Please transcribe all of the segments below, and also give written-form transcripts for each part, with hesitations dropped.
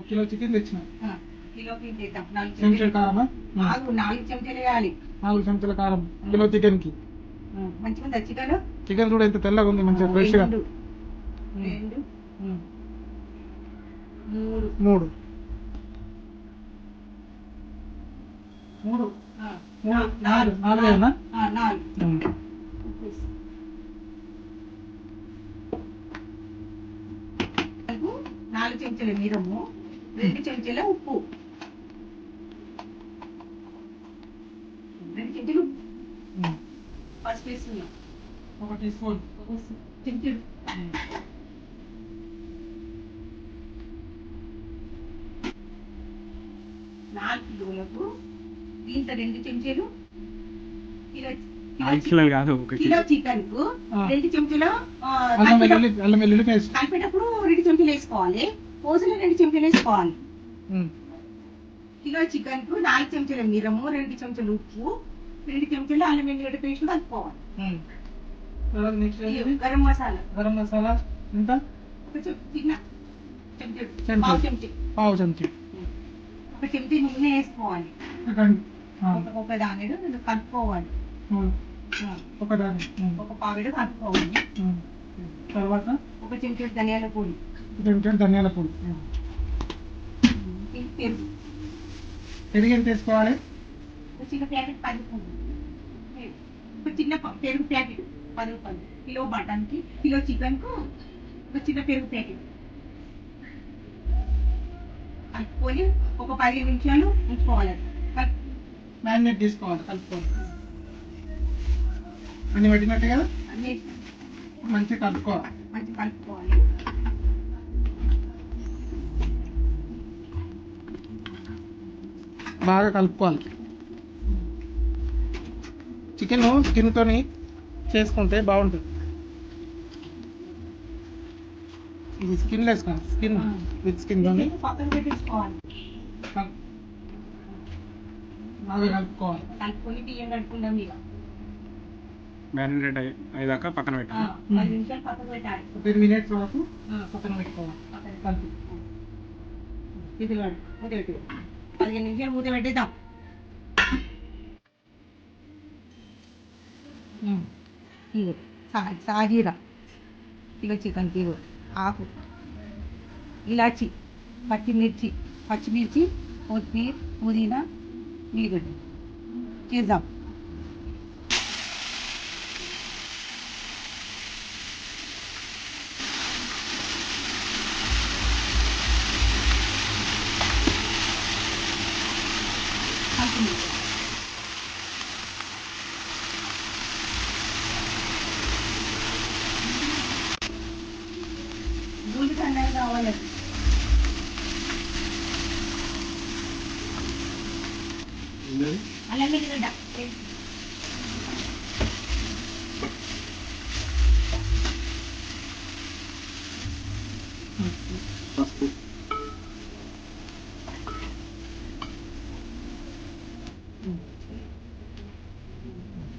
Kilo chicken తెచ్చిన. కిలోకి చేద్దాం. 4 చెంచాల కారమా? 4 చెంచాలు వేయాలి. 4 చెంచాల కారం కిలో చికెన్ కి. మంచిగా ఉందా చికెన్? చికెన్ కూడా ఎంత తెల్లగా ఉంది, మంచిగా ఫ్రెష్ గా. 2 3 4 చెంచాల మిరము, 2 చెంచాల ఉప్పు, 2 చెంచాలు పసుపు వేస్తున్నాం. 1 టీ స్పూన్ చెంచాలు 4 కిలోలకు దీంట్లో 2 చెంచాలు. కిలో చికెన్ కు 2 చెంచాలు అల్లం వెల్లుల్లి పేస్ట్. కలిపేటప్పుడు 2 చెంచాలు వేసుకోవాలి. పోసులో 2 చెంచాలు వేసుకోవాలి. కిలో చికెన్ కు 4 చెంచాల మిరము, 2 చెంచాలు ఉప్పు, 2 చెంచాలు అల్లం వెల్లుల్లి పేస్ట్ కలుపుకోవాలి. గరం మసాలా ఎంత? చిన్న పావు చెంచా. ఒక చెంచా నూనె వేసుకోవాలి. ఒక దానిలో కలుపుకోవాలి. ఒక పావిడ కలుపుకోవాలి. తర్వాత ఒక చెంచా ధనియాల పొడి. పెరుగు ఎంత వేసుకోవాలి? ఒక చిన్న ప్యాకెట్ 10 రూపాయలు. ఒక చిన్న పెరుగు ప్యాకెట్ 10 రూపాయలు. కిలో మటన్ కి, కిలో చికెన్ కు ఒక చిన్న పెరుగు ప్యాకెట్ కలుపుకొని ఒక 15 నిమిషాలు ఉంచుకోవాలి. మ్యారినేట్ చేసుకోవాలి, కలుపుకోవాలి. అన్ని పట్టినట్టే కదా? అన్నీ మంచిగా కలుపుకోవాలి. బాగా కలుపుకోవాలి. చికెన్ స్కిన్తోని చేసుకుంటే బాగుంటుంది. ఇది స్కిన్లెస్ కాదు, స్కిన్ విత్ స్కిన్ తోని పక్కన పెట్టేసుకోవాలి. బాగా కలుపుకోవాలి. కలుపుకొని బియ్యం కలుపుకుందాం. ఇక మ్యారినేట్ అయ్యాక పక్కన పెట్టాలి. 10 నిమిషాలు పక్కన పెట్టాలి. 10 మినిట్స్ వరకు పక్కన పెట్టుకోవాలి. కలిపి మూత పెట్టి 15 నిమిషాలు మూత పెట్టేద్దాం. సాజీరా కిలో చికెన్ కిలో, ఆకు, ఇలాచి, పచ్చిమిర్చి, కొత్తిమీర, పుదీనా, ఉల్లిగడ్డ చేద్దాం. గుండు సన్నగా కావాలి. అల్లం వెల్లిగడ్డ పసుపు,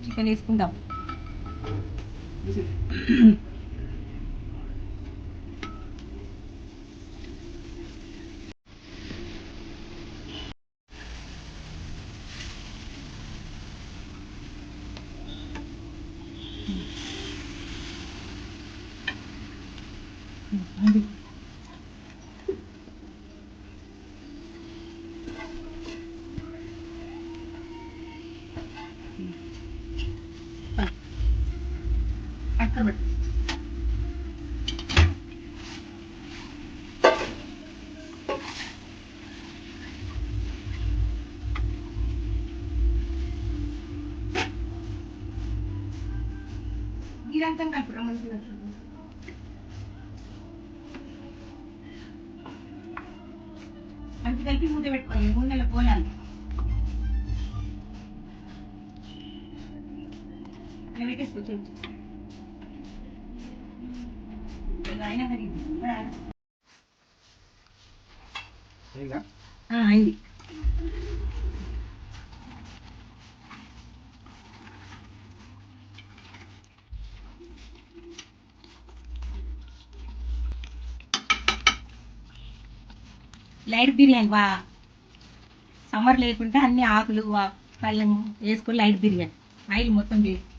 చికెన్ వేసుకుందాం. ఇదంతా కలుపుదాం. మంచిగా మంచి కలిపి మూత పెట్టుకోవాలి. 3 నెలల పోయాలి. పెట్టేసుకోవచ్చు. అయినా అయింది. లైట్ బిర్యానీ వా సమ్మర్ లేకుంటే అన్ని ఆకులు పళ్ళెం వేసుకొని లైట్ బిర్యానీ ఆయిల్ మొత్తం వేసి